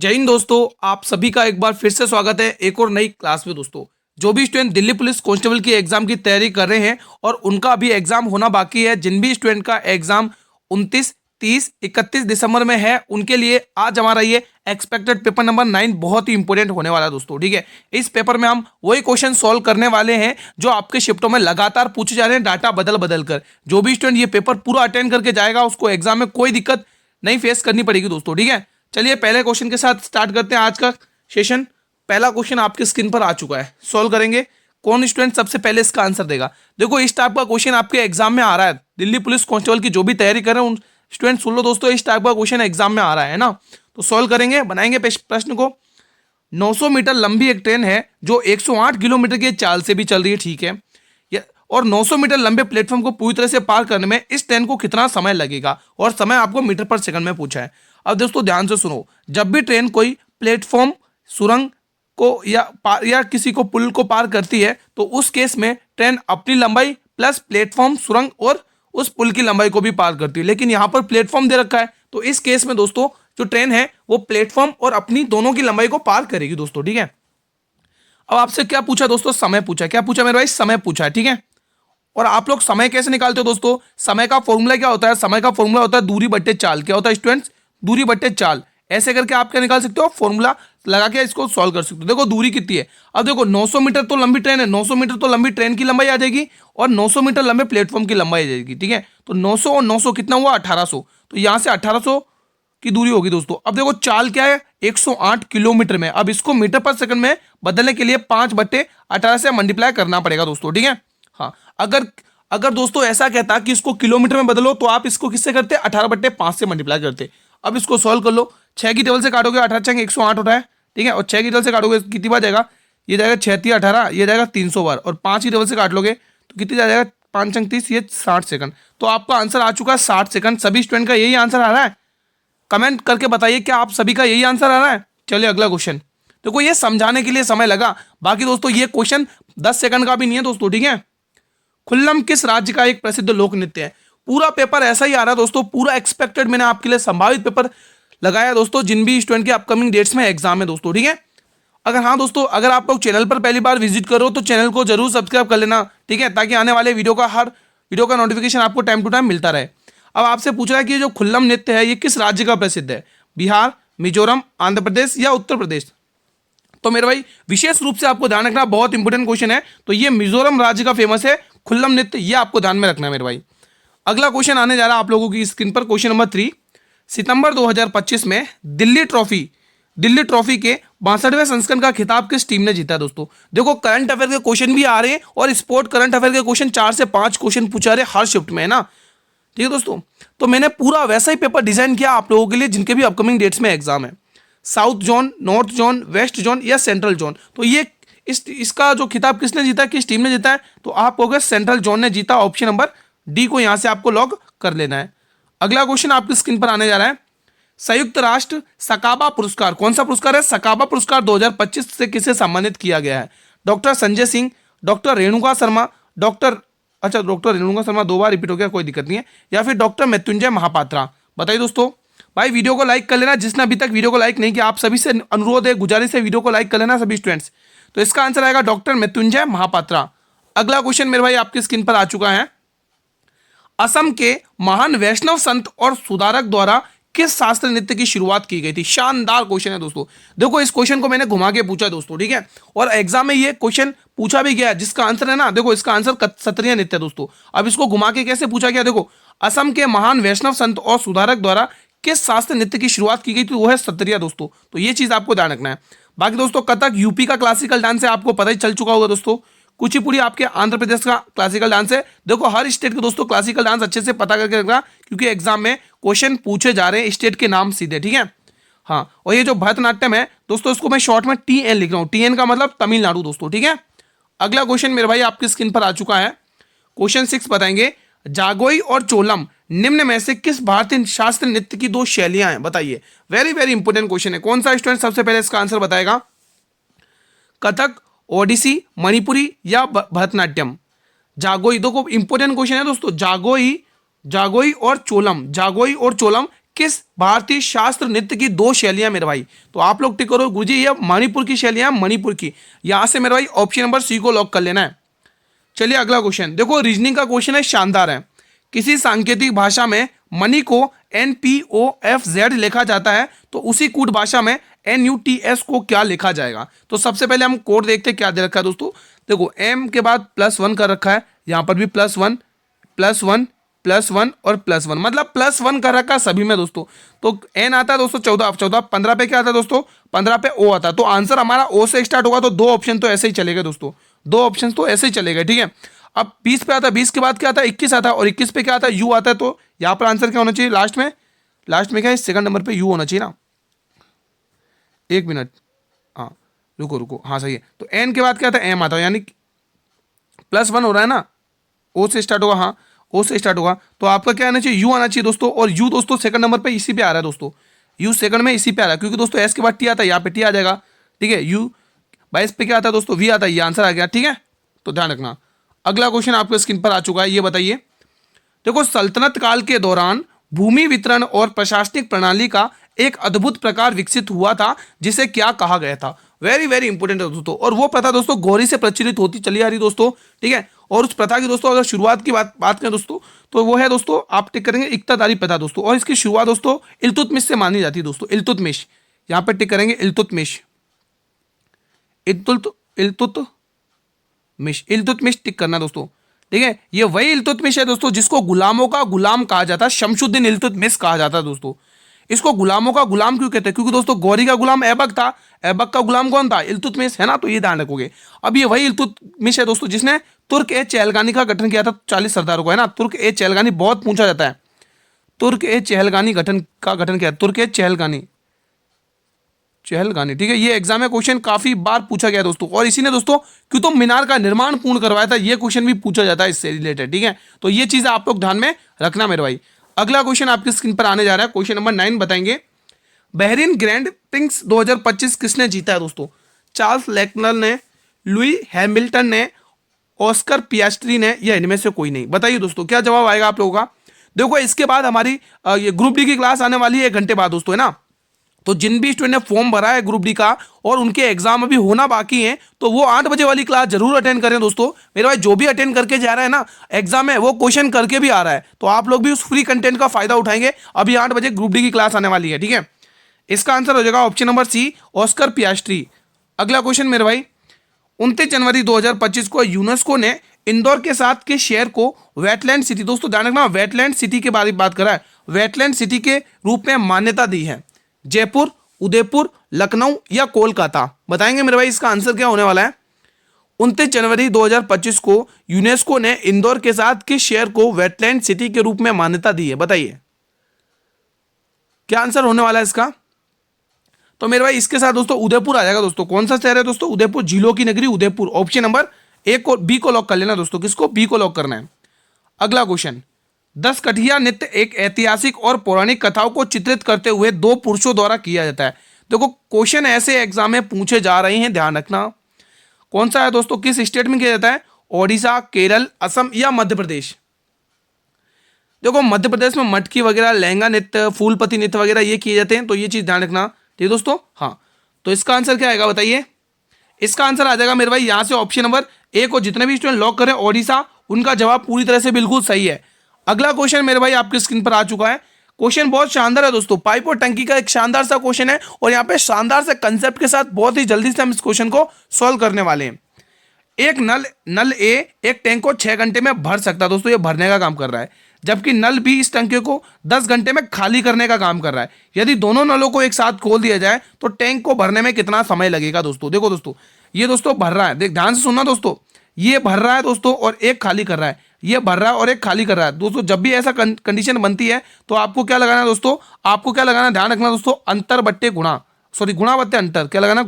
जय हिंद दोस्तों, आप सभी का एक बार फिर से स्वागत है एक और नई क्लास में। दोस्तों, जो भी स्टूडेंट दिल्ली पुलिस कांस्टेबल की एग्जाम की तैयारी कर रहे हैं और उनका अभी एग्जाम होना बाकी है, जिन भी स्टूडेंट का एग्जाम 29, 30, 31 दिसंबर में है, उनके लिए आज हमारा ये एक्सपेक्टेड पेपर नंबर 9 बहुत ही इंपॉर्टेंट होने वाला है दोस्तों। ठीक है, इस पेपर में हम वही क्वेश्चन सॉल्व करने वाले हैं जो आपके शिफ्टों में लगातार पूछे जा रहे हैं, डाटा बदल बदल कर। जो भी स्टूडेंट ये पेपर पूरा अटेंड करके जाएगा उसको एग्जाम में कोई दिक्कत नहीं फेस करनी पड़ेगी दोस्तों। ठीक है, चलिए पहले क्वेश्चन के साथ स्टार्ट करते हैं आज का सेशन। पहला क्वेश्चन आपके स्क्रीन पर आ चुका है, सॉल्व करेंगे। कौन स्टूडेंट सबसे पहले इसका आंसर देगा? देखो, इस टाइप का क्वेश्चन आपके एग्जाम में आ रहा है, दिल्ली पुलिस कांस्टेबल की जो भी तैयारी कर रहे हैं उन स्टूडेंट सुन लो दोस्तों, इस टाइप का क्वेश्चन एग्जाम में आ रहा है ना। तो सॉल्व करेंगे, बनाएंगे प्रश्न को। 900 मीटर लंबी एक ट्रेन है जो 108 किलोमीटर की चाल से भी चल रही है, ठीक है, और 900 मीटर लंबे प्लेटफॉर्म को पूरी तरह से पार करने में इस ट्रेन को कितना समय लगेगा, और समय आपको मीटर पर सेकंड में पूछा है। अब दोस्तों ध्यान से सुनो, जब भी ट्रेन कोई प्लेटफॉर्म, सुरंग को या किसी को पुल को पार करती है तो उस केस में ट्रेन अपनी लंबाई प्लस प्लेटफॉर्म, सुरंग और उस पुल की लंबाई को भी पार करती है। लेकिन यहाँ पर प्लेटफॉर्म दे रखा है, तो इस केस में दोस्तों जो ट्रेन है वो प्लेटफॉर्म और अपनी दोनों की लंबाई को पार करेगी दोस्तों। ठीक है, अब आपसे क्या पूछा दोस्तों? समय पूछा। क्या पूछा मेरे भाई? समय पूछा है। ठीक है, और आप लोग समय कैसे निकालते हो दोस्तों? समय का फॉर्मूला क्या होता है? समय का फॉर्मूला होता है दूरी बट्टे चाल। क्या होता है स्टूडेंट्स? दूरी बट्टे चाल। ऐसे करके आप क्या निकाल सकते हो? फॉर्मूला लगा के इसको सॉल्व कर सकते हो। देखो दूरी कितनी है, अब देखो 900 मीटर तो लंबी ट्रेन है, 900 मीटर तो लंबी ट्रेन की लंबाई आ जाएगी और 900 मीटर लंबे प्लेटफॉर्म की लंबाई आ जाएगी। ठीक है, तो 900 और 900 कितना हुआ? 1800। तो यहां से 1800 की दूरी होगी दोस्तों। अब देखो चाल क्या है? 108 किलोमीटर में। अब इसको मीटर पर सेकंड में बदलने के लिए 5/18 से मल्टीप्लाई करना पड़ेगा दोस्तों। ठीक है, हाँ, अगर दोस्तों ऐसा कहता कि इसको किलोमीटर में बदलो तो आप इसको किससे करते? 18/5 से मल्टीप्लाई करते। अब इसको सॉल्व कर लो। 6 की टेबल से काटोगे 18 108 होता है, ठीक है, और 6 की टेबल से काटोगे कितनी बार जाएगा? ये जाएगा 6 18, ये जाएगा 300 बार, और 5 की टेबल से काट लोगे तो कितनी जाएगा? 5 30, ये 60 सेकंड। तो आपका आंसर आ चुका है 60 सेकंड। सभी स्टूडेंट का यही आंसर आ रहा है? कमेंट करके बताइए क्या आप सभी का यही आंसर आ रहा है। चलिए अगला क्वेश्चन। देखो ये समझाने के लिए समय लगा, बाकी दोस्तों ये क्वेश्चन 10 सेकंड का भी नहीं है दोस्तों। ठीक है, खुल्लम किस राज्य का एक प्रसिद्ध लोक नृत्य है? पूरा पेपर ऐसा ही आ रहा है दोस्तों, पूरा एक्सपेक्टेड मैंने आपके लिए संभावित पेपर लगाया दोस्तों, जिन भी स्टूडेंट के अपकमिंग डेट्स में एग्जाम है दोस्तों। ठीक है, अगर हाँ दोस्तों, अगर आप लोग चैनल पर पहली बार विजिट करो तो चैनल को जरूर सब्सक्राइब कर लेना, ठीक है, ताकि आने वाले हर वीडियो का नोटिफिकेशन आपको टाइम टू टाइम मिलता रहे। अब आपसे पूछ रहा है कि जो खुल्लम नृत्य है ये किस राज्य का प्रसिद्ध है? बिहार, मिजोरम, आंध्र प्रदेश या उत्तर प्रदेश? तो मेरे भाई विशेष रूप से आपको ध्यान रखना, बहुत इंपॉर्टेंट क्वेश्चन है। तो ये मिजोरम राज्य का फेमस है खुल्लम नृत्य, ये आपको ध्यान में रखना है मेरे भाई। अगला क्वेश्चन आने जा रहा है आप लोगों की स्क्रीन पर, क्वेश्चन नंबर 3। सितंबर 2025 में दिल्ली ट्रॉफी के 62वें संस्करण का खिताब किस टीम ने जीता दोस्तों? देखो करंट अफेयर के क्वेश्चन भी आ रहे हैं और स्पोर्ट करंट अफेयर के क्वेश्चन 4 से 5 क्वेश्चन पूछा रहे हर शिफ्ट में, है ना। ठीक है दोस्तों, तो मैंने पूरा वैसा ही पेपर डिजाइन किया आप लोगों के लिए जिनके भी अपकमिंग डेट्स में एग्जाम है। South zone, north zone, west zone या सेंट्रल जोन। तो ये इसका जो खिताब किसने जीता, किस टीम ने जीता है? तो आप कहोगे सेंट्रल जोन ने जीता। ऑप्शन नंबर डी को यहां से आपको लॉक कर लेना है। अगला क्वेश्चन आपकी स्क्रीन पर आने जा रहा है। संयुक्त राष्ट्र सकाबा पुरस्कार, कौन सा पुरस्कार है? सकाबा पुरस्कार 2025 से किसे सम्मानित किया गया है? Doctor Sanjay Singh, doctor Renuka Sharma, doctor Renuka Sharma 2 बार रिपीट हो गया, कोई दिक्कत नहीं है, या फिर डॉक्टर मृत्युंजय महापात्रा? बताइए दोस्तों। भाई वीडियो को लाइक कर लेना, जिसने अभी तक वीडियो को लाइक नहीं किया, आप सभी से अनुरोध है, गुजारिश है, वीडियो को लाइक कर लेना सभी स्टूडेंट्स। तो इसका आंसर आएगा डॉक्टर मृत्युंजय महापात्रा। अगला क्वेश्चन मेरे भाई आपकी स्क्रीन पर आ चुका है। असम के महान वैष्णव संत और सुधारक द्वारा किस शास्त्र नृत्य की शुरुआत की गई थी? शानदार क्वेश्चन है दोस्तों। देखो इस क्वेश्चन को मैंने घुमा के पूछा दोस्तों, ठीक है, और एग्जाम में ये क्वेश्चन पूछा भी गया, जिसका आंसर है ना, देखो इसका आंसर क्षत्रिय नृत्य दोस्तों। अब इसको घुमा के कैसे पूछा गया? देखो, असम के महान वैष्णव संत और सुधारक द्वारा किस शास्त्र नृत्य की शुरुआत की गई थी? वो है सत्रिया दोस्तों। तो ये चीज आपको ध्यान रखना है। बाकी दोस्तों कथक यूपी का क्लासिकल डांस है, आपको पता ही चल चुका होगा दोस्तों। कुचिपुड़ी आपके आंध्र प्रदेश का क्लासिकल डांस है। देखो हर स्टेट के दोस्तों क्लासिकल डांस अच्छे से पता करके रखना, क्योंकि एग्जाम में क्वेश्चन पूछे जा रहे हैं स्टेट के नाम सीधे, ठीक है। हाँ, और ये जो भरतनाट्यम है दोस्तों, इसको मैं शॉर्ट में TN लिख रहा हूँ। TN का मतलब तमिलनाडु दोस्तों, ठीक है। अगला क्वेश्चन मेरे भाई आपकी स्क्रीन पर आ चुका है। क्वेश्चन 6 बताएंगे, जागोई और चोलम निम्न में से किस भारतीय शास्त्रीय नृत्य की 2 शैलियां हैं? बताइए। वेरी वेरी इंपॉर्टेंट क्वेश्चन है। कौन सा स्टूडेंट सबसे पहले इसका आंसर बताएगा? कथक, ओडिसी, मणिपुरी या भरतनाट्यम? जागोई, देखो इंपॉर्टेंट क्वेश्चन है दोस्तों। जागोई और चोलम किस भारतीय शास्त्र नृत्य की दो शैलियां मेरे भाई? तो आप लोग टिक करो गुरुजी ये मणिपुर की शैलियां, मणिपुर की। यहां से मेरे भाई ऑप्शन नंबर सी को लॉक कर लेना है। चलिए अगला क्वेश्चन देखो, रीजनिंग का क्वेश्चन है, शानदार है। किसी सांकेतिक भाषा में मनी को NPOFZ लिखा जाता है तो उसी कूट भाषा में NUTS को क्या लिखा जाएगा? तो सबसे पहले हम कोड देखते हैं क्या दे रखा है दोस्तों। देखो M के बाद +1 कर रखा है, यहां पर भी +1 +1 +1 और +1, मतलब +1 कर रखा है सभी में दोस्तों। तो N आता है दोस्तों 14, 15 पे क्या आता है दोस्तों? 15 पे O आता है। तो आंसर हमारा O से स्टार्ट होगा, तो दो ऑप्शन तो ऐसे ही चलेगा दोस्तों, दो ऑप्शन तो ऐसे ही चलेगा, ठीक है। अब 20 पे आता है, 20 के बाद क्या आता है? 21 आता है, और 21 पे क्या आता है? U आता है। तो यहाँ पर आंसर क्या होना चाहिए? लास्ट में क्या है? सेकंड नंबर पे U होना चाहिए ना। एक मिनट, हाँ रुको, हाँ सही है। तो N के बाद क्या आता है? M आता है, यानी +1 हो रहा है ना, O से स्टार्ट होगा, हाँ O से स्टार्ट होगा। तो आपका क्या आना चाहिए? U आना चाहिए दोस्तों, और U दोस्तों सेकंड नंबर पे इसी पे आ रहा है दोस्तों, U सेकंड में इसी पे आ रहा है, क्योंकि दोस्तों S के बाद T आता है, यहाँ पे T आ जाएगा, ठीक है। U 22 पे क्या आता है दोस्तों? V आता है, ये आंसर आ गया, ठीक है। तो ध्यान रखना। अगला क्वेश्चन आपके स्क्रीन पर आ चुका है, ये बताइए। देखो, सल्तनत काल के दौरान भूमि वितरण और प्रशासनिक प्रणाली का एक अद्भुत प्रकार विकसित हुआ था, जिसे क्या कहा गया था? वेरी वेरी इंपॉर्टेंट है दोस्तों, और वो प्रथा दोस्तों गौरी से प्रचलित होती चली आ रही दोस्तों, ठीक है। और उस प्रथा की दोस्तों अगर शुरुआत की बात करें दोस्तों, तो वो है दोस्तों, आप टिक करेंगे इक्तादारी प्रथा दोस्तों, और इसकी शुरुआत दोस्तों इल्तुतमिश से मानी जाती है दोस्तों, इल्तुतमिश। यहाँ पे टिक करेंगे इल्तुतमिश, इल्तुतमिश टिक करना दोस्तों, ठीक है। ये वही इल्तुतमिश है दोस्तों जिसको गुलामों का गुलाम कहा जाता है, शमशुद्दीन इल्तुतमिश कहा जाता है दोस्तों। इसको गुलामों का गुलाम क्यों कहते हैं? क्योंकि दोस्तों गौरी का गुलाम ऐबक था, ऐबक का गुलाम कौन था? इल्तुतमिश, है ना। तो ये ध्यान रखोगे। अब ये वही इल्तुतमिश है दोस्तों जिसने तुर्क-ए-चहलगानी का गठन किया था 40 सरदारों को, है ना। तुर्क-ए-चहलगानी बहुत पूछा जाता है, तुर्क-ए-चहलगानी गठन किया, तुर्क-ए-चहलगानी, ठीक है। ये एग्जाम में क्वेश्चन काफी बार पूछा गया दोस्तों, और इसी ने दोस्तों कुतुब मीनार का निर्माण पूर्ण करवाया था, ये क्वेश्चन भी पूछा जाता है इससे रिलेटेड, ठीक है। तो ये चीजें आप लोग ध्यान में रखना मेरे भाई। अगला क्वेश्चन आपकी स्क्रीन पर आने जा रहा है, क्वेश्चन नंबर 9 बताएंगे। बहरीन ग्रैंड प्रिक्स 2025 किसने जीता है दोस्तों? चार्ल्स लेक्नर ने, लुई हैमिल्टन ने, ऑस्कर पियास्ट्री ने, या इनमें से कोई नहीं? बताइए दोस्तों क्या जवाब आएगा आप लोगों का। देखो, इसके बाद हमारी ये ग्रुप डी की क्लास आने वाली है 1 घंटे बाद दोस्तों, है ना। तो जिन भी स्टूडेंट ने फॉर्म भरा है ग्रुप डी का और उनके एग्जाम अभी होना बाकी है, तो वो 8 बजे वाली क्लास जरूर अटेंड करें दोस्तों। मेरे भाई जो भी अटेंड करके जा रहा है ना एग्जाम में, वो क्वेश्चन करके भी आ रहा है, तो आप लोग भी उस फ्री कंटेंट का फायदा उठाएंगे। अभी 8 बजे ग्रुप डी की क्लास आने वाली है, ठीक है। इसका आंसर हो जाएगा ऑप्शन नंबर सी, ऑस्कर पियास्ट्री। अगला क्वेश्चन मेरे भाई, 29 जनवरी 2025 को यूनेस्को ने इंदौर के साथ के शहर को वेटलैंड सिटी, दोस्तों ध्यान रखना, वेटलैंड सिटी के बारे में बात कर रहा है, वेटलैंड सिटी के रूप में मान्यता दी है। जयपुर, उदयपुर, लखनऊ या कोलकाता? बताएंगे मेरे भाई इसका आंसर क्या होने वाला है। 29 जनवरी 2025 को यूनेस्को ने इंदौर के साथ के शहर को वेटलैंड सिटी के रूप में मान्यता दी है, बताइए क्या आंसर होने वाला है इसका। तो मेरे भाई इसके साथ दोस्तों उदयपुर आ जाएगा दोस्तों। कौन सा शहर है दोस्तों? उदयपुर, झीलों की नगरी उदयपुर। ऑप्शन नंबर ए को, बी को लॉक कर लेना दोस्तों। किसको? बी को लॉक करना है। अगला क्वेश्चन, 10 कठिया नृत्य एक ऐतिहासिक और पौराणिक कथाओं को चित्रित करते हुए 2 पुरुषों द्वारा किया जाता है। देखो क्वेश्चन ऐसे एग्जाम में पूछे जा रहे हैं, ध्यान रखना। कौन सा है दोस्तों? किस स्टेट में किया जाता है? ओडिशा, केरल, असम या मध्य प्रदेश? देखो मध्य प्रदेश में मटकी वगैरह, लहंगा नृत्य, फूलपति नृत्य वगैरह ये किए जाते हैं, तो ये चीज ध्यान रखना, ठीक है दोस्तों। हाँ, तो इसका आंसर क्या आएगा बताइए। इसका आंसर आ जाएगा मेरे भाई यहां से ऑप्शन नंबर ए को जितने भी स्टूडेंट लॉक करें ओडिशा, उनका जवाब पूरी तरह से बिल्कुल सही है। अगला क्वेश्चन मेरे भाई आपकी स्क्रीन पर आ चुका है। क्वेश्चन बहुत शानदार है दोस्तों, पाइप और टंकी का एक शानदार सा क्वेश्चन है, और यहाँ पे शानदार से कंसेप्ट के साथ बहुत ही जल्दी से हम इस क्वेश्चन को सॉल्व करने वाले हैं। एक नल ए एक टैंक को 6 घंटे में भर सकता है दोस्तों, ये भरने का काम कर रहा है, जबकि नल बी इस टंकी को 10 घंटे में खाली करने का काम कर रहा है। यदि दोनों नलों को एक साथ खोल दिया जाए तो टैंक को भरने में कितना समय लगेगा दोस्तों। देखो दोस्तों, ये दोस्तों भर रहा है, देख ध्यान से सुनना दोस्तों, ये भर रहा है दोस्तों और एक खाली कर रहा है, ये भर रहा है और एक खाली कर रहा है दोस्तों। जब भी ऐसा कंडीशन बनती है तो आपको क्या लगाना है दोस्तों, आपको क्या लगाना, ध्यान रखना दोस्तों, अंतर बट्टे गुणा, सॉरी गुणा बट्टे अंतर, क्या लगाना,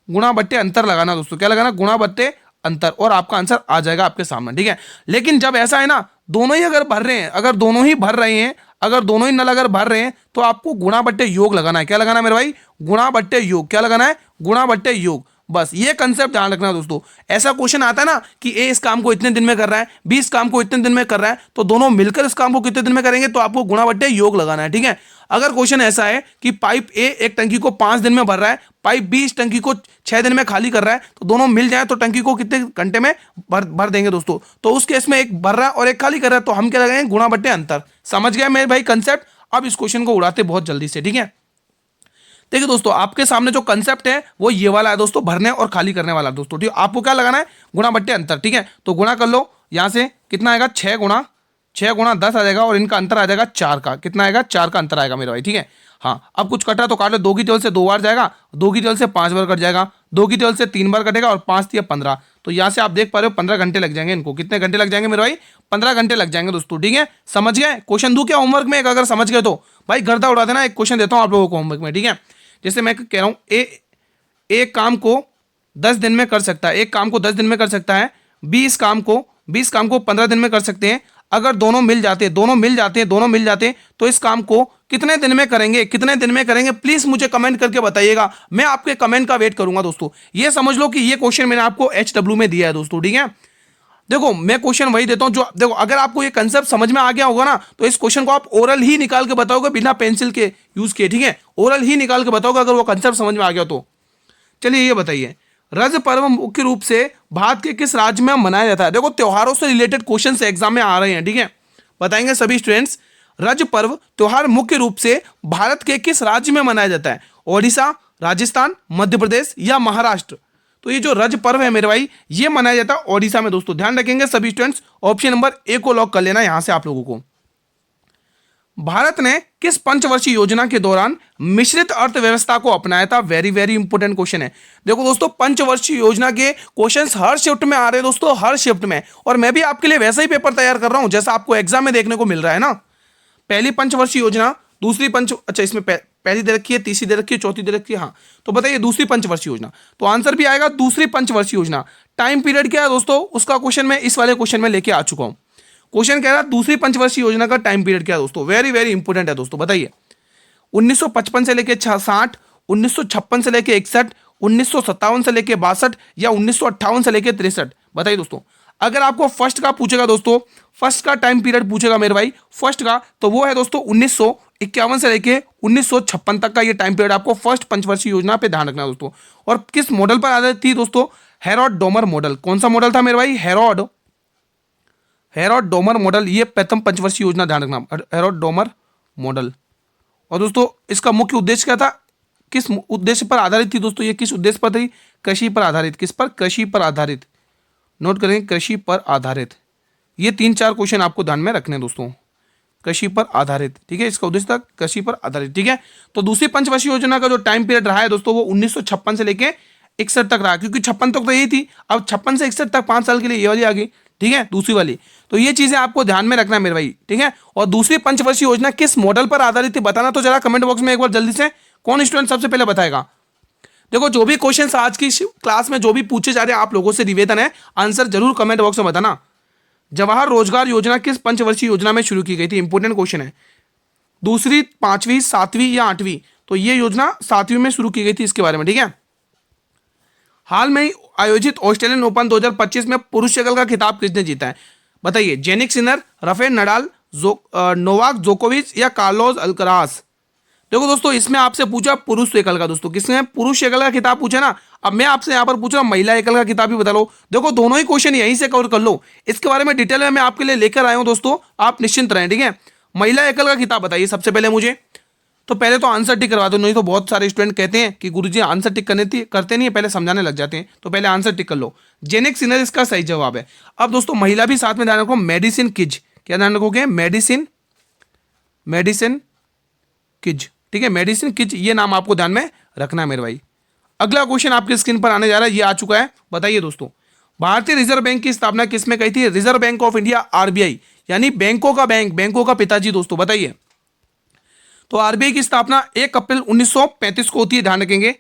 गुणा बट्टे अंतर लगाना दोस्तों, क्या लगाना, गुणा बट्टे अंतर, और आपका आंसर आ जाएगा आपके सामने, ठीक है। लेकिन जब ऐसा है ना, दोनों ही अगर भर रहे हैं, अगर दोनों ही भर रहे हैं, अगर दोनों ही नल अगर भर रहे हैं, तो आपको गुणा बट्टे योग लगाना है। क्या लगाना है मेरे भाई? गुणा बट्टे योग। क्या लगाना है? गुणा बट्टे योग। बस ये कंसेप्ट ध्यान रखना दोस्तों। ऐसा क्वेश्चन आता है ना कि ए इस काम को इतने दिन में कर रहा है, बी इस काम को इतने दिन में कर रहा है, तो दोनों मिलकर इस काम को कितने दिन में करेंगे, तो आपको गुणा बट्टे योग लगाना है। ठीक है, अगर क्वेश्चन ऐसा है कि पाइप ए एक टंकी को 5 दिन में भर रहा है, पाइप बी इस टंकी को 6 दिन में खाली कर रहा है, तो दोनों मिल जाए तो टंकी को कितने घंटे में भर देंगे दोस्तों। तो उस केस में एक भर रहा है और एक खाली कर रहा है, तो हम क्या लगाएंगे, गुणा बट्टे अंतर। समझ गए मेरे भाई कंसेप्ट। अब इस क्वेश्चन को उड़ाते बहुत जल्दी से। ठीक है, देखिए दोस्तों, आपके सामने जो कंसेप्ट है वो ये वाला है दोस्तों, भरने और खाली करने वाला दोस्तों। ठीक है, आपको क्या लगाना है, गुणा बट्टे अंतर। ठीक है, तो गुणा कर लो, यहां से कितना आएगा, 6 गुणा 10 आ जाएगा, और इनका अंतर आ जाएगा 4 का। कितना आएगा, 4 का अंतर आएगा मेरे भाई। ठीक है, हाँ, अब कुछ कटा तो काट लो, 2 की टेबल से 2 बार जाएगा, 2 की टेबल से 5 बार कट जाएगा, 2 की टेबल से 3 बार कटेगा, और 5 दिया 15। तो यहाँ से आप देख पा रहे हो 15 घंटे लग जाएंगे इनको। कितने घंटे लग जाएंगे मेरे भाई, 15 घंटे लग जाएंगे दोस्तों। ठीक है, समझ गए। क्वेश्चन दूं क्या होमवर्क में, अगर समझ गए तो भाई गर्दा उड़ा देना। एक क्वेश्चन देता हूँ आप लोगों को होमवर्क में। ठीक है, जैसे मैं कह रहा हूं एक काम को 10 दिन में कर सकता है, एक काम को 10 दिन में कर सकता है, 20 काम को 15 दिन में कर सकते हैं। अगर दोनों मिल जाते हैं तो इस काम को कितने दिन में करेंगे, प्लीज मुझे कमेंट करके बताइएगा। मैं आपके कमेंट का वेट करूंगा दोस्तों। ये समझ लो कि ये क्वेश्चन मैंने आपको HW में दिया है दोस्तों। ठीक है, देखो मैं क्वेश्चन वही देता हूं जो, देखो अगर आपको ये कंसेप्ट समझ में आ गया होगा ना, तो इस क्वेश्चन को आप ओरल ही निकाल के बताओगे, बिना पेंसिल के यूज किए। ठीक है, ओरल ही निकाल के बताओगे अगर वो कंसेप्ट समझ में आ गया तो। चलिए ये बताइए, रज पर्व मुख्य रूप से भारत के किस राज्य में मनाया जाता है। देखो त्योहारों से रिलेटेड क्वेश्चन एग्जाम में आ रहे हैं। ठीक है, बताएंगे सभी स्टूडेंट्स, रज पर्व त्योहार मुख्य रूप से भारत के किस राज्य में मनाया जाता है, ओडिशा, राजस्थान, मध्य प्रदेश या महाराष्ट्र। तो ये जो रज पर्व है मेरे भाई, ये मनाया जाता है ओडिशा में दोस्तों। ध्यान रखेंगे सभी स्टूडेंट्स, ऑप्शन नंबर ए को लॉक कर लेना यहां से आप लोगों को। भारत ने किस पंचवर्षीय योजना के दौरान मिश्रित अर्थव्यवस्था को अपनाया था। वेरी वेरी इंपोर्टेंट क्वेश्चन है। देखो दोस्तों, पंचवर्षीय योजना के क्वेश्चन्स हर शिफ्ट में आ रहे हैं दोस्तों, हर शिफ्ट में, और मैं भी आपके लिए वैसा ही पेपर तैयार कर रहा हूं जैसा आपको एग्जाम में देखने को मिल रहा है ना। पहली पंचवर्षीय योजना, दूसरी अच्छा इसमें पहली दे रखी है, तीसरी दे रखी है, चौथी दे रखी है, हाँ, तो बताइए दूसरी पंचवर्षीय योजना, तो आंसर भी आएगा दूसरी पंचवर्षीय योजना। टाइम पीरियड क्या है दोस्तों, उसका क्वेश्चन मैं इस वाले क्वेश्चन में लेके आ चुका हूं। क्वेश्चन कह रहा है दूसरी पंचवर्षीय योजना का टाइम पीरियड क्या है दोस्तों। वेरी वेरी इंपोर्टेंट है दोस्तों, बताइए 1955 से लेके 60, 1956 से लेके 61, 1957 से लेके 62 या 1958 से लेके 63। बताइए दोस्तों, अगर आपको फर्स्ट का पूछेगा दोस्तों, फर्स्ट का टाइम पीरियड पूछेगा मेरे भाई, फर्स्ट का, तो वो है दोस्तों 1951 से लेके 1956 तक का ये टाइम पीरियड आपको फर्स्ट पंचवर्षीय योजना पे ध्यान रखना है दोस्तों। और किस मॉडल पर आधारित थी दोस्तों, हेरोड डोमर मॉडल। कौन सा मॉडल था मेरे भाई, हेरोड डोमर मॉडल, ये प्रथम पंचवर्षीय योजना, ध्यान रखना, हेरोड डोमर मॉडल। और दोस्तों इसका मुख्य उद्देश्य क्या था, किस उद्देश्य पर आधारित थी दोस्तों, ये किस उद्देश्य पर थी, कृषि पर आधारित। किस पर, कृषि पर आधारित। नोट करेंगे, कृषि पर आधारित। ये 3-4 क्वेश्चन आपको ध्यान में रखने दोस्तों, कृषि पर आधारित। ठीक है, इसका उद्देश्य था कृषि पर आधारित। ठीक है, तो दूसरी पंचवर्षीय योजना का जो टाइम पीरियड रहा है दोस्तों, वो 1956 से लेके 61 तक रहा, क्योंकि 56 तक तो यही थी, अब 56 से 61 तक 5 साल के लिए ये वाली आ गई। ठीक है, दूसरी वाली, तो ये चीजें आपको ध्यान में रखना है मेरे भाई। ठीक है, और दूसरी पंचवर्षीय योजना किस मॉडल पर आधारित थी, बताना तो जरा कमेंट बॉक्स में एक बार जल्दी से, कौन स्टूडेंट सबसे पहले बताएगा। देखो जो भी क्वेश्चंस आज की क्लास में जो भी पूछे जा रहे हैं, आप लोगों से निवेदन है आंसर जरूर कमेंट बॉक्स में बताना। जवाहर रोजगार योजना किस पंचवर्षीय योजना में शुरू की गई थी, इंपोर्टेंट क्वेश्चन है। दूसरी, 5वीं, 7वीं या 8वीं, तो ये योजना 7वीं में शुरू की गई थी, इसके बारे में। ठीक है, हाल में आयोजित ऑस्ट्रेलियन ओपन 2025 में पुरुष एकल का खिताब किसने जीता है, बताइए। Jannik Sinner, Rafael Nadal, Novak जोकोविच या कार्लोस अल्कराज। देखो दोस्तों, इसमें आपसे पूछा पुरुष एकल का दोस्तों, किसने पुरुष एकल का खिताब पूछा ना। अब मैं आपसे यहाँ पर पूछ रहा हूँ महिला एकल का खिताब भी बता लो। देखो दोनों ही क्वेश्चन यहीं से कवर कर लो, इसके बारे में डिटेल में मैं आपके लिए लेकर आया हूँ दोस्तों, आप निश्चिंत रहें। ठीक है, महिला एकल का खिताब बताइए सबसे पहले मुझे। तो पहले तो आंसर टिक करवा दो, नहीं तो बहुत सारे स्टूडेंट कहते हैं कि गुरुजी आंसर टिक करते नहीं है, पहले समझाने लग जाते हैं, तो पहले आंसर टिक कर लो। जेनिक सिनर इसका सही जवाब है। अब दोस्तों महिला भी साथ में ध्यान रखो, मेडिसिन किज, क्या ध्यान रखोगे, मेडिसिन किज। ठीक है, मेडिसिन किज, ये नाम आपको ध्यान में रखना है मेरे भाई। अगला क्वेश्चन आपकी स्क्रीन पर आने जा रहा है, ये आ चुका है। बताइए दोस्तों, भारतीय रिजर्व बैंक की स्थापना किसमें कही थी, reserve bank of India, RBI, यानी बैंकों का बैंक, बैंकों का पिताजी दोस्तों, बताइए। तो आरबीआई की स्थापना 1 अप्रैल 1935 को होती है, ध्यान रखेंगे।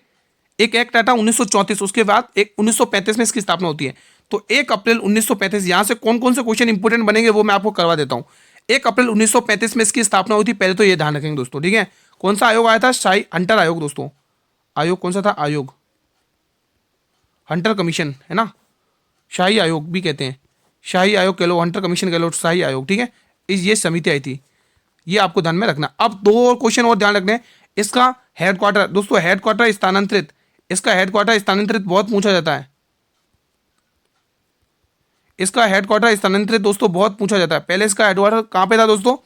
एक एक्ट आता 1934, उसके बाद 1935 में इसकी स्थापना होती है। तो 1 अप्रैल 1935, यहां से कौन कौन से क्वेश्चन इंपोर्टेंट बनेंगे वो मैं आपको करवा देता हूं। 1 अप्रैल 1935 में इसकी स्थापना हुई थी, पहले तो ये ध्यान रखेंगे दोस्तों। ठीक है, कौन सा आयोग आया था, शाही हंटर आयोग दोस्तों। आयोग कौन सा था, आयोग हंटर कमीशन है ना, शाही आयोग भी कहते हैं, शाही आयोग कह लो, हंटर कमीशन कह लो, शाही आयोग, ठीक है, ये समिति आई थी, ये आपको ध्यान में रखना। अब दो क्वेश्चन और ध्यान रखने, इसका हेडक्वार्टर दोस्तों, हेडक्वार्टर स्थानांतरित, इसका हेडक्वार्टर स्थानांतरित बहुत पूछा जाता है, इसका हेडक्वार्टर स्थानांतरित दोस्तों बहुत पूछा जाता है। पहले इसका हेडक्वार्टर कहां पे था दोस्तों,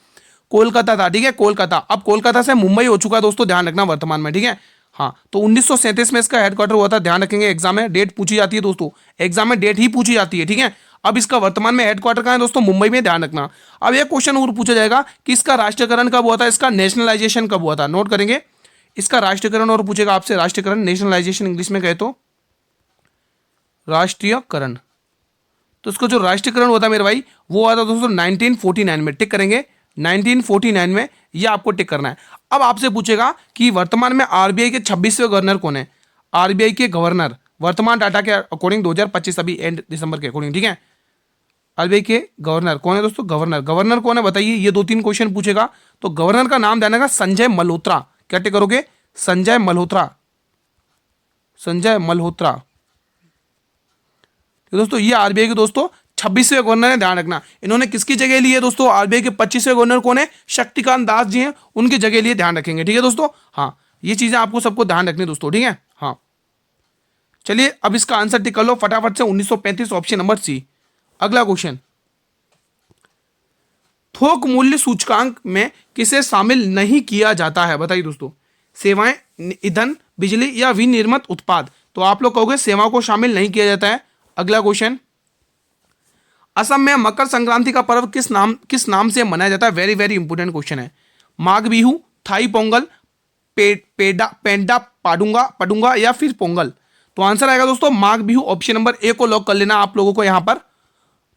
कोलकाता था, ठीक है, कोलकाता। अब कोलकाता से मुंबई हो चुका है दोस्तों, ध्यान रखना वर्तमान में, ठीक है। हाँ, तो 1937 में इसका हेडक्वार्टर हुआ था, ध्यान रखेंगे, एग्जाम में डेट पूछी जाती है दोस्तों, एग्जाम में डेट ही पूछी जाती है, ठीक है। अब इसका वर्तमान में हेडक्वार्टर कहां है दोस्तों, मुंबई में, ध्यान रखना। अब एक क्वेश्चन और पूछा जाएगा कि इसका राष्ट्रीयकरण कब हुआ था, इसका नेशनलाइजेशन कब हुआ था, नोट करेंगे। इसका राष्ट्रीयकरण और पूछेगा आपसे, राष्ट्रीयकरण, नेशनलाइजेशन इंग्लिश में कहे तो राष्ट्रीयकरण। तो इसका जो राष्ट्रीयकरण हुआ था मेरे भाई, वो हुआ था दोस्तों 1949 में, टिक करेंगे 1949 में, ये आपको टिक करना है। अब आपसे पूछेगा कि वर्तमान में आरबीआई के 26वें गवर्नर कौन है, आरबीआई के गवर्नर वर्तमान डाटा के अकॉर्डिंग 2025 अभी एंड दिसंबर के अकॉर्डिंग, ठीक है, आरबीआई के गवर्नर कौन है दोस्तों, गवर्नर, गवर्नर कौन है बताइए, ये 2-3 क्वेश्चन पूछेगा। तो गवर्नर का नाम ध्यान रखना, संजय मल्होत्रा, क्या टिक करोगे, संजय मल्होत्रा, संजय मल्होत्रा। तो दोस्तों ये आरबीआई के दोस्तों 26वें गवर्नर है, ध्यान रखना। इन्होंने किसकी जगह ली है दोस्तों, आरबीआई के 25वें गवर्नर कौन है, शक्तिकांत दास जी हैं, उनकी जगह लिए, ध्यान रखेंगे, ठीक है दोस्तों। हाँ, ये चीजें आपको सबको ध्यान रखनी दोस्तों, ठीक है। हाँ, चलिए अब इसका आंसर टिक कर लो फटाफट से, 1935 ऑप्शन नंबर सी। अगला क्वेश्चन, थोक मूल्य सूचकांक में किसे शामिल नहीं किया जाता है, बताइए दोस्तों, सेवाएं, ईंधन, बिजली या विनिर्मित उत्पाद। तो आप लोग कहोगे सेवाओं को शामिल नहीं किया जाता है। अगला क्वेश्चन, असम में मकर संक्रांति का पर्व किस नाम से मनाया जाता है, वेरी वेरी इंपोर्टेंट क्वेश्चन है। माघ बिहू, थाई पोंगल, पेंडा पाडुंगा पडुंगा या फिर पोंगल। तो आंसर आएगा दोस्तों Magh Bihu, option number A को लॉक कर लेना आप लोगों को यहां पर।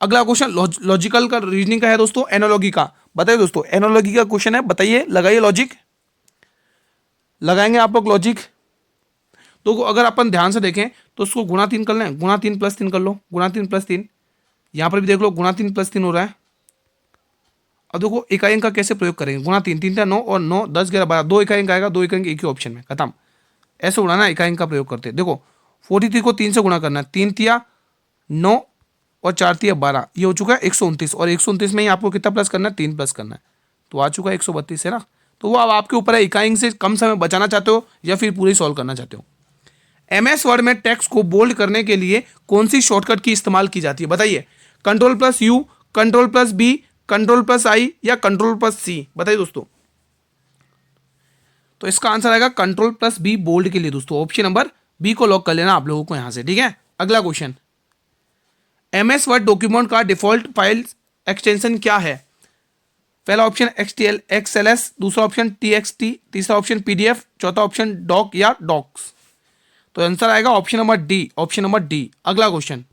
अगला क्वेश्चन लॉजिकल का, रीजनिंग का है दोस्तों, एनोलॉजी का, बताइए दोस्तों, एनोलॉजी का क्वेश्चन है, बताइए, लगाइए लॉजिक, लगाएंगे आप लोग लॉजिक। तो अगर अपन ध्यान से देखें तो उसको गुणा 3 कर लें, गुणा 3 + 3 कर लो, गुणा 3 + 3, यहां पर भी देख लो गुणा 3 + 3 हो रहा है। अब देखो इकाई अंक का कैसे प्रयोग करेंगे, गुणा 3, 3 × 9 और 9 10 11 12, 2 इकाई अंक आएगा, 2 इकाई अंक एक ही ऑप्शन में, खत्म। ऐसे उड़ाना, इकाई अंक का प्रयोग करते हैं। देखो 43 को 3 से गुणा करना है, 3 × 9 और 4 × 12, ये हो चुका है 129, और 129 में ही आपको कितना प्लस करना है, 3 प्लस करना है, तो आ चुका है 132 है ना। तो वो अब आपके ऊपर है, इकाई अंक से कम समय बचाना चाहते हो या फिर पूरी सॉल्व करना चाहते हो। एमएस वर्ड में टेक्स्ट को बोल्ड करने के लिए कौन सी शॉर्टकट की इस्तेमाल की जाती है, बताइए, Ctrl+U, Ctrl+B, Ctrl+I या Ctrl+C, बताइए दोस्तों। तो इसका आंसर आएगा Ctrl+B बोल्ड के लिए दोस्तों, ऑप्शन नंबर बी को लॉक कर लेना आप लोगों को यहां से, ठीक है। अगला क्वेश्चन, एमएस वर्ड डॉक्यूमेंट का डिफॉल्ट फाइल एक्सटेंशन क्या है। पहला ऑप्शन XTL XLS, दूसरा ऑप्शन TXT, तीसरा ऑप्शन PDF, चौथा ऑप्शन डॉक या डॉक्स। तो आंसर आएगा option number D, option number D. अगला क्वेश्चन,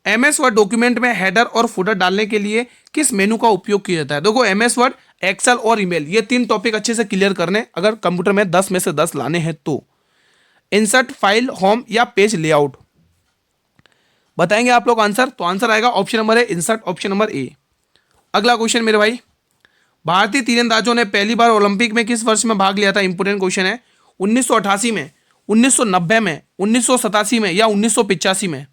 एमएस वर्ड डॉक्यूमेंट में हेडर और फुटर डालने के लिए किस मेनू का उपयोग किया जाता है। देखो एमएस वर्ड, एक्सेल और ईमेल, ये 3 टॉपिक अच्छे से क्लियर करने, अगर कंप्यूटर में 10 में से 10 लाने हैं तो। इंसर्ट, फाइल, होम या पेज लेआउट, बताएंगे आप लोग आंसर। तो आंसर आएगा ऑप्शन नंबर है इंसर्ट, ऑप्शन नंबर ए। अगला क्वेश्चन मेरे भाई, भारतीय तीरंदाजों ने पहली बार ओलंपिक में किस वर्ष में भाग लिया था, इंपोर्टेंट क्वेश्चन है। 1988 में, 1990 में, 1987 में या 1985 में।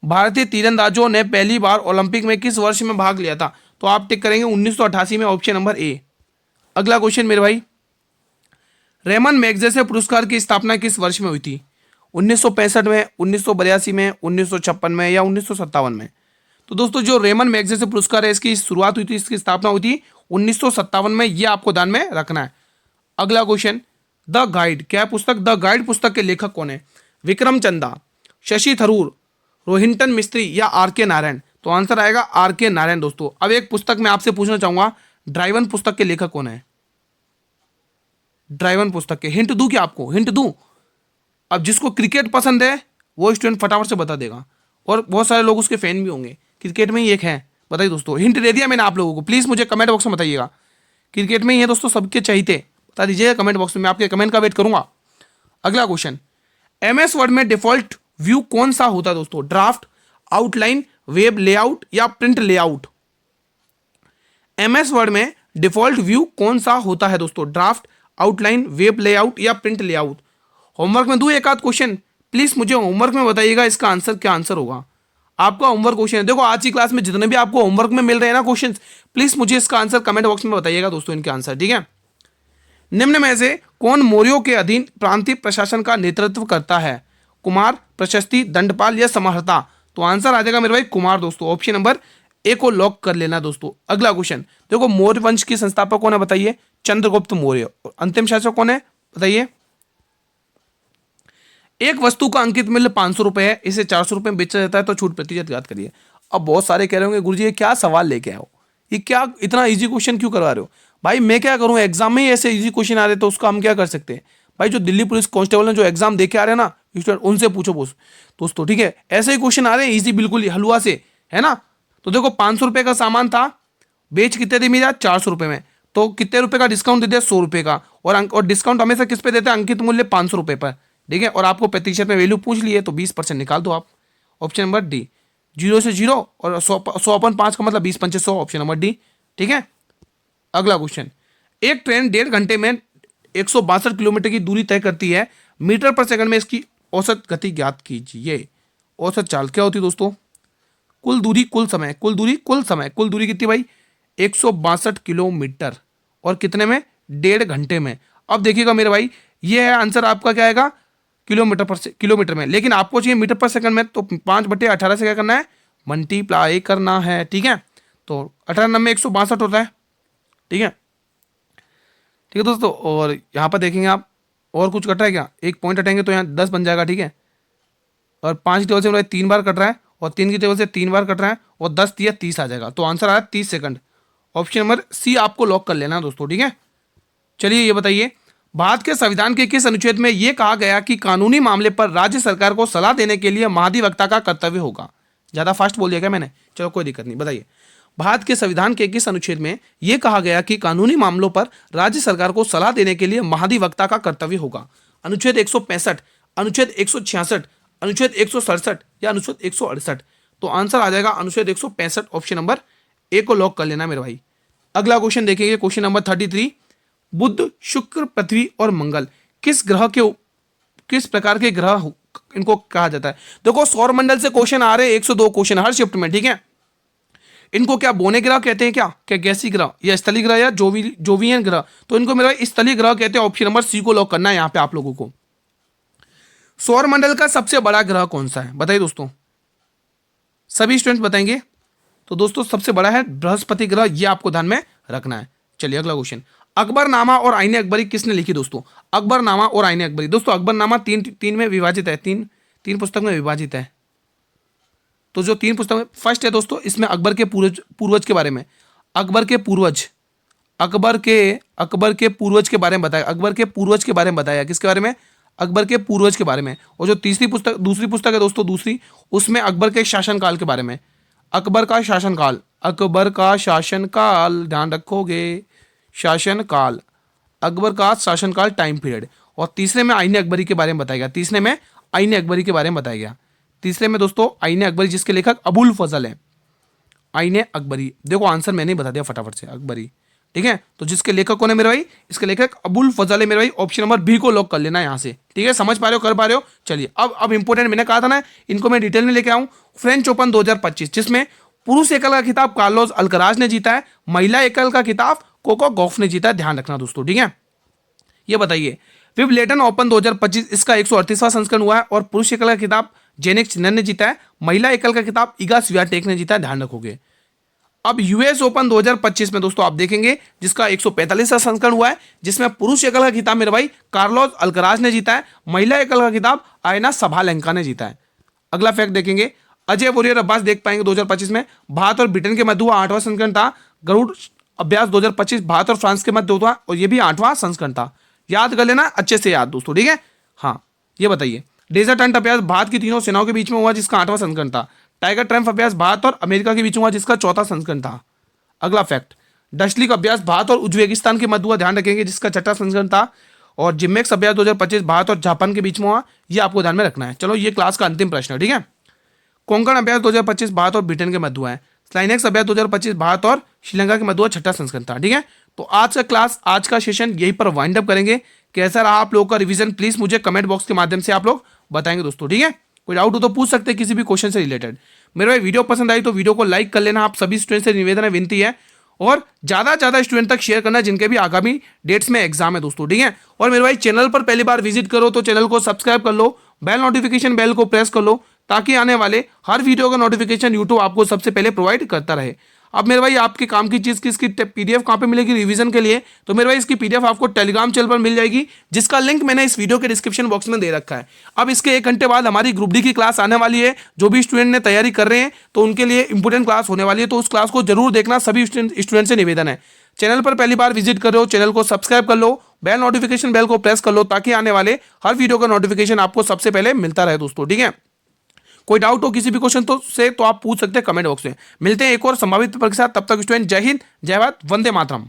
भारतीय तीरंदाजों ने पहली बार ओलंपिक में किस वर्ष में भाग लिया था, तो आप टिक करेंगे 1988 में, ऑप्शन नंबर ए। अगला क्वेश्चन मेरे भाई, रेमन मैगसेसे पुरस्कार की स्थापना किस वर्ष में हुई थी। 1965 में, 1982 में, 1956 में या 1957 में। तो दोस्तों जो रेमन मैगसेसे पुरस्कार है, इसकी शुरुआत हुई थी, इसकी स्थापना हुई थी 1957 में, ये आपको ध्यान में रखना है। अगला क्वेश्चन, द गाइड, क्या पुस्तक, द गाइड पुस्तक के लेखक कौन है। विक्रम चंदा, शशि थरूर, रोहिंटन मिस्त्री या आर.के. नारायण। तो आंसर आएगा आर.के. नारायण दोस्तों। अब एक पुस्तक मैं आपसे पूछना चाहूंगा, ड्राइवन पुस्तक के लेखक कौन है। ड्राइवन पुस्तक के, हिंट दूं क्या आपको, हिंट दूं। अब जिसको क्रिकेट पसंद है वो स्टूडेंट फटाफट से बता देगा, और बहुत सारे लोग उसके फैन भी होंगे, क्रिकेट में ही एक है, बताइए दोस्तों। हिंट दे दिया मैंने आप लोगों को, प्लीज मुझे कमेंट बॉक्स में बताइएगा, क्रिकेट में ही है दोस्तों, सबके चाहते, बता दीजिएगा कमेंट बॉक्स में, मैं आपके कमेंट का वेट करूंगा। अगला क्वेश्चन, एमएस वर्ड में डिफॉल्ट व्यू कौन सा होता है दोस्तों, ड्राफ्ट, आउटलाइन, वेब लेआउट या प्रिंट लेआउट। एमएस वर्ड में डिफॉल्ट व्यू कौन सा होता है दोस्तों, ड्राफ्ट, आउटलाइन, वेब लेआउट या प्रिंट लेआउट। होमवर्क में दूं एक आध क्वेश्चन, प्लीज मुझे होमवर्क में बताइएगा इसका आंसर क्या आंसर होगा। आपका होमवर्क क्वेश्चन है, देखो आज की क्लास में जितने भी आपको होमवर्क में मिल रहे हैं ना क्वेश्चन, प्लीज मुझे इसका आंसर कमेंट बॉक्स में बताइएगा दोस्तों, इनके आंसर। ठीक है, निम्न में से कौन मौर्यों के अधीन प्रांतीय प्रशासन का नेतृत्व करता है? कुमार, प्रशस्ति, दंडपाल या समहर्ता? तो आंसर आ जाएगा मेरे भाई कुमार दोस्तों। ऑप्शन नंबर ए को लॉक कर लेना दोस्तों। अगला क्वेश्चन देखो, मौर्य वंश के संस्थापक कौन है बताइए? चंद्रगुप्त मौर्य। अंतिम शासक कौन है बताइए? एक वस्तु का अंकित मूल्य 500 रुपए है, इसे 400 रुपए में बेचा जाता है तो छूट प्रतिशत याद करिए। अब बहुत सारे कह रहे होंगे गुरुजी ये क्या सवाल लेके आओ, ये क्या इतना इजी क्वेश्चन क्यों करवा रहे हो? भाई मैं क्या करूं, एग्जाम में ही ऐसे इजी क्वेश्चन आ रहे तो उसका हम क्या कर सकते हैं? भाई जो दिल्ली पुलिस कांस्टेबल ने जो एग्जाम दे के आ रहे हैं ना स्टूडेंट, उनसे पूछो दोस्तों। ठीक है, ऐसे ही क्वेश्चन आ रहे हैं इजी बिल्कुल हलवा से, है ना। तो देखो 500 रुपए का सामान था, बेच कितने दी मेरा? 400 रुपए में। तो कितने रुपए का डिस्काउंट दे दिया? 100 रुपए का। और डिस्काउंट हमेशा किस पे देते हैं? अंकित मूल्य 500 रुपए पर। ठीक है, और आपको प्रतिशत में वैल्यू पूछ लिए तो 20% निकाल दो आप। ऑप्शन नंबर डी, 0 से 0 और 100 अपन 5 का मतलब 20 पंचे 100। Option number D. ठीक है, अगला क्वेश्चन, एक ट्रेन 1.5 घंटे में 162 किलोमीटर की दूरी तय करती है, मीटर पर सेकंड में इसकी औसत गति ज्ञात कीजिए। औसत चाल क्या होती है दोस्तों? कुल दूरी कुल समय, कुल दूरी कुल समय, कुल दूरी कितनी भाई? 162 किलोमीटर, और कितने में? 1.5 घंटे में। अब देखिएगा मेरे भाई, ये है आंसर आपका क्या आएगा? किलोमीटर में, लेकिन आपको चाहिए मीटर पर सेकंड में, तो 5/18 से क्या करना है? मल्टीप्लाई करना है। ठीक है, तो 18 में 162 होता है। ठीक है, ठीक है दोस्तों, और यहाँ पर देखेंगे आप और कुछ कट रहा है क्या? एक पॉइंट हटेंगे तो यहाँ 10 बन जाएगा। ठीक है, और 5 की टेबल से 3 बार कट रहा है, और 3 की टेबल से 3 बार कट रहा है, और 10 दिया 30 आ जाएगा। तो आंसर आया 30 सेकंड। ऑप्शन नंबर सी आपको लॉक कर लेना दोस्तों। ठीक है, चलिए ये बताइए, भारत के संविधान के किस अनुच्छेद में यह कहा गया कि कानूनी मामले पर राज्य सरकार को सलाह देने के लिए महाधिवक्ता का कर्तव्य होगा? ज्यादा फास्ट बोल दिया क्या मैंने? चलो कोई दिक्कत नहीं, बताइए। भारत के संविधान के किस अनुच्छेद में यह कहा गया कि कानूनी मामलों पर राज्य सरकार को सलाह देने के लिए महाधिवक्ता का कर्तव्य होगा? अनुच्छेद 165, अनुच्छेद 166, अनुच्छेद 167 या अनुच्छेद 168? तो आंसर आ जाएगा अनुच्छेद 165। ऑप्शन नंबर ए को लॉक कर लेना मेरे भाई। अगला क्वेश्चन देखेंगे, क्वेश्चन नंबर 33, बुध, शुक्र, पृथ्वी और मंगल किस प्रकार के ग्रह इनको कहा जाता है? देखो सौर मंडल से क्वेश्चन आ रहे हैं 102 क्वेश्चन हर शिफ्ट में। ठीक है, इनको क्या बोने ग्रह कहते हैं क्या गैसी ग्रह, या स्थलीय ग्रह, या जोवियन ग्रह? तो इनको मेरा स्थलीय ग्रह कहते हैं। ऑप्शन नंबर सी को लॉक करना है यहां पे आप लोगों को। सौर मंडल का सबसे बड़ा ग्रह कौन सा है बताइए दोस्तों? सभी स्टूडेंट बताएंगे। तो दोस्तों सबसे बड़ा है बृहस्पति ग्रह, ये आपको ध्यान में रखना है। चलिए अगला क्वेश्चन, अकबरनामा और आईने अकबरी किसने लिखी दोस्तों? अकबरनामा और आईने अकबरी, दोस्तों अकबरनामा तीन में विभाजित है, तीन पुस्तक में विभाजित है। तो जो 3 पुस्तक में फर्स्ट है दोस्तों, इसमें अकबर के पूर्वज के बारे में, अकबर के पूर्वज के बारे में बताया, अकबर के पूर्वज के बारे में बताया। किसके बारे में? अकबर के पूर्वज के बारे में। और जो दूसरी पुस्तक है दोस्तों, दूसरी, उसमें अकबर के शासनकाल के बारे में, अकबर का शासनकाल, ध्यान रखोगे, शासनकाल, अकबर का शासनकाल, टाइम पीरियड। और तीसरे में आईने अकबरी के बारे में बताया गया, तीसरे में दोस्तों आईने अकबरी, जिसके लेखक अबुल फजल है। आईने अकबरी, देखो आंसर मैंने ही बता दिया फटाफट से, अकबरी। ठीक है, तो जिसके लेखक कौन है मेरे भाई? इसके लेखक अबुल फजल है मेरे भाई। ऑप्शन नंबर बी को लॉक कर लेना यहां से। ठीक है, समझ पा रहे हो, कर पा रहे हो? चलिए अब इंपोर्टेंट, मैंने कहा था ना इनको मैं डिटेल में लेके आऊं। फ्रेंच ओपन 2025, जिसमें पुरुष एकल का खिताब कार्लोस अल्कराज ने जीता है, महिला एकल का खिताब कोको गॉफ ने जीता है। ध्यान रखना दोस्तों। ठीक है, ये बताइए, विंबलडन ओपन 2025 इसका 138वां संस्करण हुआ है, और पुरुष एकल का खिताब जेनिक सिन्नर ने जीता है, महिला एकल का खिताब इगा स्वियाटेक ने जीता है। ध्यान रखोगे। अब यूएस ओपन 2025 में दोस्तों आप देखेंगे, जिसका 145वां संस्करण हुआ है, जिसमें पुरुष एकल का खिताब मेरे भाई कार्लोस अल्कराज ने जीता है, महिला एकल का खिताब आयना सभालेंका ने जीता है। अगला फैक्ट देखेंगे, अजय वॉरियर अब्बास देख पाएंगे 2025 में भारत और ब्रिटेन के मध्य हुआ 8वां संस्करण था। गरुड़ अभ्यास 2025 भारत और फ्रांस के मध्य हुआ, और यह भी 8वां संस्करण था। याद कर लेना अच्छे से याद दोस्तों। ठीक है, हाँ ये बताइए, डेजर्ट हंट अभ्यास भारत की तीनों सेनाओं के बीच में हुआ, जिसका 8वां संस्करण था। टाइगर ट्रम्प अभ्यास भारत और अमेरिका के बीच हुआ, जिसका 4था संस्करण था। अगला फैक्ट, डस्टलिक अभ्यास भारत और उज्बेकिस्तान के मध्य हुआ, ध्यान रखेंगे, जिसका 6ठा संस्करण था। और जिम्मेक्स अभ्यास 2025 भारत और जापान के बीच में हुआ, यह आपको ध्यान में रखना है। चलो ये क्लास का अंतिम प्रश्न है। ठीक है, कोंकण अभ्यास 2025 भारत और ब्रिटेन के मध्य हुआ है। स्लाइनेक्स अभ्यास 2025 भारत और श्रीलंका के मध्य हुआ, 6ठा संस्करण था। ठीक है, तो आज का क्लास, आज का सेशन यहीं पर वाइंड अप करेंगे। कैसा रहा आप लोगों का रिवीजन, प्लीज मुझे कमेंट बॉक्स के माध्यम से आप लोग बताएंगे दोस्तों, ठीक है। कोई डाउट हो तो पूछ सकते हैं किसी भी क्वेश्चन से रिलेटेड। मेरे भाई वीडियो पसंद आई तो वीडियो को लाइक कर लेना, आप सभी स्टूडेंट से निवेदन है, विनती है, और ज्यादा से ज्यादा स्टूडेंट तक शेयर करना जिनके भी आगामी डेट्स में एग्जाम है दोस्तों, ठीक है। और मेरे भाई चैनल पर पहली बार विजिट करो तो चैनल को सब्सक्राइब कर लो, बेल नोटिफिकेशन बेल को प्रेस कर लो, ताकि आने वाले हर वीडियो का नोटिफिकेशन यूट्यूब आपको सबसे पहले प्रोवाइड करता रहे। अब मेरे भाई आपके काम की चीज की इसकी पीडीएफ कहाँ पे मिलेगी रिवीजन के लिए, तो मेरे भाई इसकी पीडीएफ आपको टेलीग्राम चैनल पर मिल जाएगी, जिसका लिंक मैंने इस वीडियो के डिस्क्रिप्शन बॉक्स में दे रखा है। अब इसके 1 घंटे बाद हमारी ग्रुप डी की क्लास आने वाली है, जो भी स्टूडेंट ने तैयारी कर रहे हैं तो उनके लिए इंपोर्टेंट क्लास होने वाली है, तो उस क्लास को जरूर देखना, सभी स्टूडेंट से निवेदन है। चैनल पर पहली बार विजिट कर रहे हो, चैनल को सब्सक्राइब कर लो, बेल नोटिफिकेशन बेल को प्रेस कर लो, ताकि आने वाले हर वीडियो का नोटिफिकेशन आपको सबसे पहले मिलता रहे दोस्तों, ठीक है। कोई डाउट हो किसी भी क्वेश्चन तो आप पूछ सकते हैं कमेंट बॉक्स में। मिलते हैं एक और संभावित पेपर के साथ, तब तक स्टूडेंट जय हिंद, जय भारत, वंदे मातरम।